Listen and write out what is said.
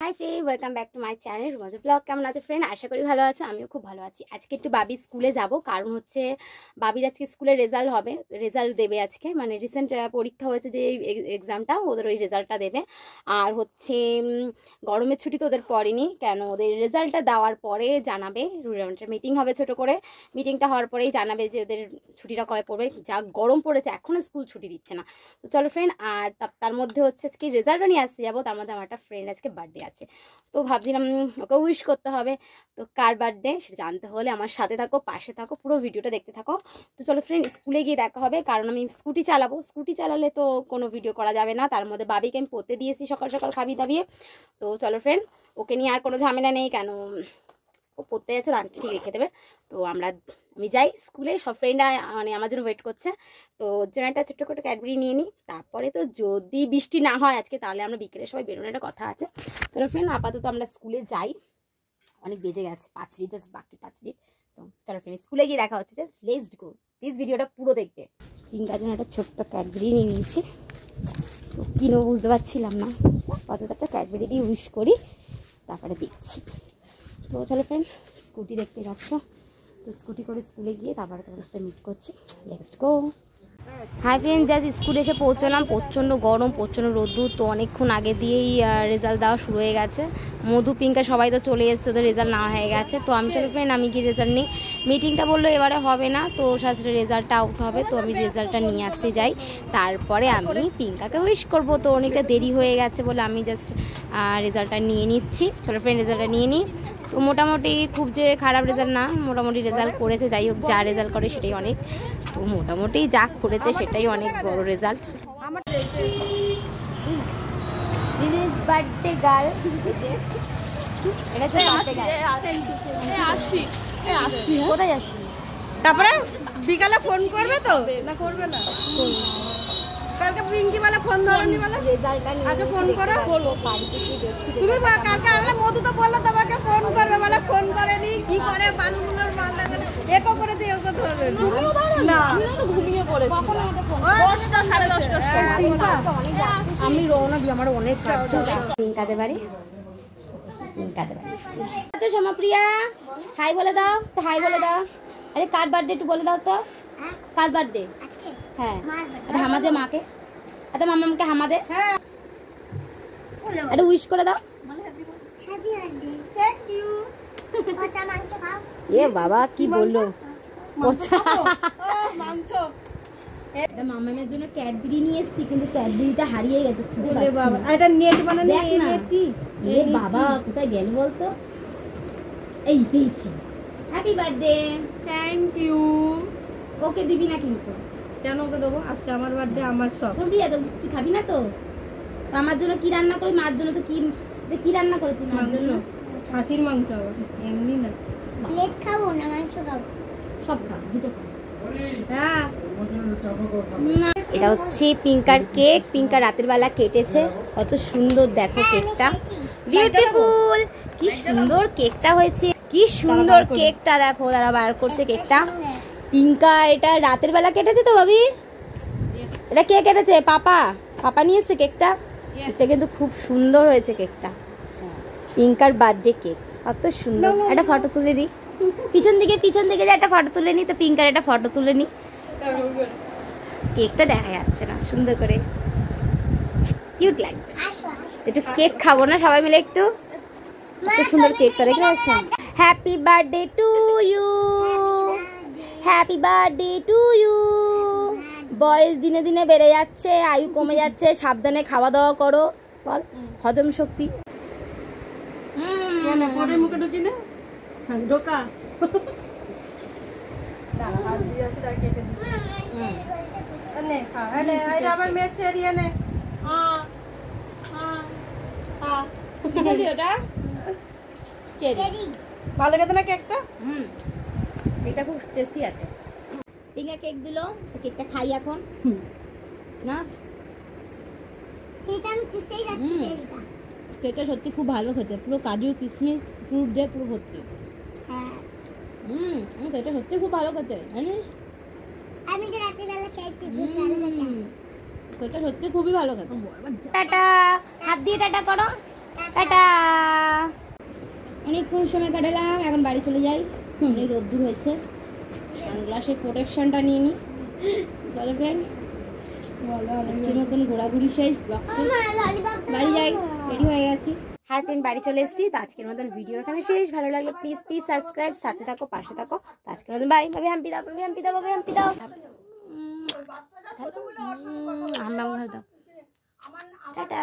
High friend, welcome back to my channel Rumaju vlog. কেমন আছো friend? আশা করি ভালো আছো। আমিও খুব ভালো আছি। আজকে একটু বাবির স্কুলে যাব, কারণ হচ্ছে বাবির আজকে স্কুলে রেজাল্ট হবে, রেজাল্ট দেবে আজকে। মানে রিসেন্ট পরীক্ষা হয়েছে যে এক্সামটা, ওদের ওই রেজাল্টটা দেবে। আর হচ্ছে গরমের ছুটি তো ওদের পড়েনি, কেন ওদের রেজাল্টটা দেওয়ার পরে জানাবে। মিটিং হবে ছোট করে, মিটিংটা হওয়ার পরেই জানাবে যে ওদের ছুটিটা কবে পড়বে। যা গরম পড়েছে, এখনও স্কুল ছুটি দিচ্ছে না। তো চলো ফ্রেন্ড, আর তার মধ্যে হচ্ছে আজকে রেজাল্টও নিয়ে আসতে যাবো। তার মধ্যে আমার একটা ফ্রেন্ড আজকে বার্থডে আছে, তো ভাবছিলাম ওকে উইশ করতে হবে। তো কার বার্থডে সেটা জানতে হলে আমার সাথে থাকো, পাশে থাকো, পুরো ভিডিওটা দেখতে থাকো। তো চলো ফ্রেন্ড, স্কুলে গিয়ে দেখা হবে, কারণ আমি স্কুটি চালাবো। স্কুটি চালালে তো কোনো ভিডিও করা যাবে না। তার মধ্যে বাবিকে আমি পড়তে দিয়েছি সকাল সকাল খাবিয়ে দাবিয়ে। তো চলো ফ্রেন্ড, ওকে নিয়ে আর কোনো ঝামেলা নেই, কেন ও পড়তে যাচ্ছে, আন্টি ঠিক রেখে দেবে। তো আমি যাই স্কুলে, সব ফ্রেন্ডরা মানে আমার জন্য ওয়েট করছে। তো ওর জন্য একটা ছোট্ট করে ক্যাডবেরি নিয়ে নিই। তারপরে তো যদি বৃষ্টি না হয় আজকে, তাহলে আমরা বিকেলে সবাই বেরোনোর একটা কথা আছে। চলো ফ্রেন্ড, আপাতত আমরা স্কুলে যাই। অনেক বেজে গেছে, 5 মিনিট জাস্ট বাকি, 5 মিনিট। তো চলো ফ্রেন্ড, স্কুলে গিয়ে দেখা হচ্ছে। Let's go. প্লিজ ভিডিওটা পুরো দেখবে। তিনটার জন্য একটা ছোট্ট ক্যাডবেরি নিয়ে নিয়েছি। তো কিনো বুঝতে পারছিলাম না, অযথা একটা ক্যাডবেরি দিয়ে উইশ করি, তারপরে দেখছি। তো চলো ফ্রেন্ড, স্কুটি দেখতে যাচ্ছ, তো স্কুটি করে স্কুলে গিয়ে তারপরে তোমার সাথে মিট করছি। Let's go. Hi friend, just স্কুলে এসে পৌঁছলাম। প্রচণ্ড গরম, প্রচণ্ড রোদ্দুর। তো অনেকক্ষণ আগে দিয়েই রেজাল্ট দেওয়া শুরু হয়ে গেছে। মধু, পিঙ্কা সবাই তো চলে এসছে, ওদের রেজাল্ট না হয়ে গেছে। তো আমি চলো ফ্রেন্ড, আমি কি রেজাল্ট নিই। মিটিংটা বললো এবারে হবে না, তো সাথে রেজাল্টটা আউট হবে। তো আমি রেজাল্টটা নিয়ে আসতে যাই, তারপরে আমি পিঙ্কাকে উইশ করবো। তো অনেকটা দেরি হয়ে গেছে বলে আমি জাস্ট রেজাল্টটা নিয়ে নিচ্ছি। চলো ফ্রেন্ড, রেজাল্টটা নিয়ে নিই। তো মোটামুটি খুব যে খারাপ রেজাল্ট না, মোটামুটি রেজাল্ট করেছে। যাই হোক, যা রেজাল্ট করে সেটাই অনেক। তো মোটামুটি যা করেছে সেটাই অনেক বড় রেজাল্ট। বার্থডে গার্ল, কোথায় যাচ্ছি? তারপরে বিকালে ফোন করবে তো না করবে না? কালকে পিঙ্কি বলে ফোন ধরনি বলে রেজাল্টটা নিয়ে আচ্ছা ফোন করো। বলবো বাড়িতে কি দেখছি। তুমি কালকে আসলে মধু তো বললো তোমাকে ফোন করবে, বলে ফোন করেনি। কি করে বালুগুলোর মাল লাগানো একো করে দিয়ে ওকে ধরবে না। আমি তো ঘুমিয়ে পড়েছি। 10টা 10:30টার সময় আমি রওনা দিই, আমার অনেক কাজ চলছে। পিঙ্কাতে বাড়ি, পিঙ্কাতে বাড়ি। আচ্ছা সমাপ্রিয়া, হাই বলে দাও, হাই বলে দাও। আরে কার বার্থডে একটু বলে দাও তো। কার বার্থডে? হ্যাঁ, আরে হামাদে মাকে, আচ্ছা মামাকে হামাদে, আরে উইশ করে দাও। এ বাবা কি বললো, মামামের জন্য ক্যাডবেরি নিয়ে এসেছি, কিন্তু ক্যাডবেরিটা হারিয়ে গেছে, খুঁজে পাচ্ছি না। এটা নেট বানানো দেখ না, এ বাবা কোথায় গেল বলতো। এই পেয়েছি। Happy birthday. Thank you. ওকে দিবি না কিন্তু? কেন ওকে দেবো? আজকে আমার বার্থডে, আমার সব। প্রিয়া, তো তুই খাবি না তো? আমার জন্য কি রান্না করি, মার জন্য তো কি রান্না করেছি মার জন্য? খাসির মাংস, এমনি না। প্লেট খাবো না মাংস খাবো? সব খাবো, দুটো খাবো। হ্যাঁ, এটা হচ্ছে পিঙ্কার কেক। পিঙ্কা রাতের বেলা কেটেছে, কত সুন্দর দেখো কেকটা, বিউটিফুল। কি সুন্দর কেকটা হয়েছে, কি সুন্দর কেকটা দেখো। তারা বার করছে কেকটা। পিঙ্কা এটা রাতের বেলা কেটেছে তো ভাবি? এটা কে কেটেছে? পাপা নিয়ে এসছে কেকটা। এটা কিন্তু খুব সুন্দর হয়েছে কেকটা। পিঙ্কার বার্থডে কেক, কত সুন্দর। একটা ফটো তুলে দিই, পিছন দিকে যে একটা ফটো তুলে নিই। তো পিঙ্কার একটা ফটো তুলে নিই। কেকটা দেখা যাচ্ছে না সুন্দর করে, কিউট লাগছে। একটু কেক খাবো না সবাই মিলে একটু? কত সুন্দর কেকটা রেখে আছে। Happy birthday to you, happy birthday to you. বয়স দিনে দিনে বেড়ে যাচ্ছে, আয়ু কমে যাচ্ছে, সাবধানে খাওয়া দাওয়া করো, বল হজম শক্তি। মুখে ঢুকি না ঢোকা। আমার মেয়ে চেরিয়ে নে। ভালো খেতে না কেকটা? কেকটা খুব টেস্টি আছে। পিঙ্কা কেক দিল, কেকটা খাই এখন না। কেকটা সত্যি খুব ভালো খেতে, পুরো কাজু কিশমিশ ফ্রুট দিয়ে পুরো ভর্তি। কেকটা সত্যি খুব ভালো খেতে, জানিস? আমি তো রাতের বেলা খেয়েছি, খুব ভালো খেতে। কেকটা সত্যি খুবই ভালো খেতে। টাটা, হাত দিয়ে টাটা করো। টাটা। অনেকক্ষণ সময় কাটালাম, এখন বাড়ি চলে যাই। অনেক রোদ্দুর হয়েছে, সানগ্লাসের প্রোটেকশনটা নিয়ে নিই। চলো ফ্রেন্ড, আজকের মতন ঘোরাঘুরি শেষ, ব্লগ শেষ, বাড়ি যাই, রেডি হয়ে গেছি। হাই ফ্রেন্ড, বাড়ি চলে এসেছি। তো আজকের মতন ভিডিও এখানে শেষ। ভালো লাগলে প্লিজ সাবস্ক্রাইব, সাথে থাকো, পাশে থাকো। তো আজকের মতন বাই। ভাবে হাম্পি দাও, ভাবে হাম্পি দাও, ভাবে হাম্পি দাও, হাম দাও, টাটা।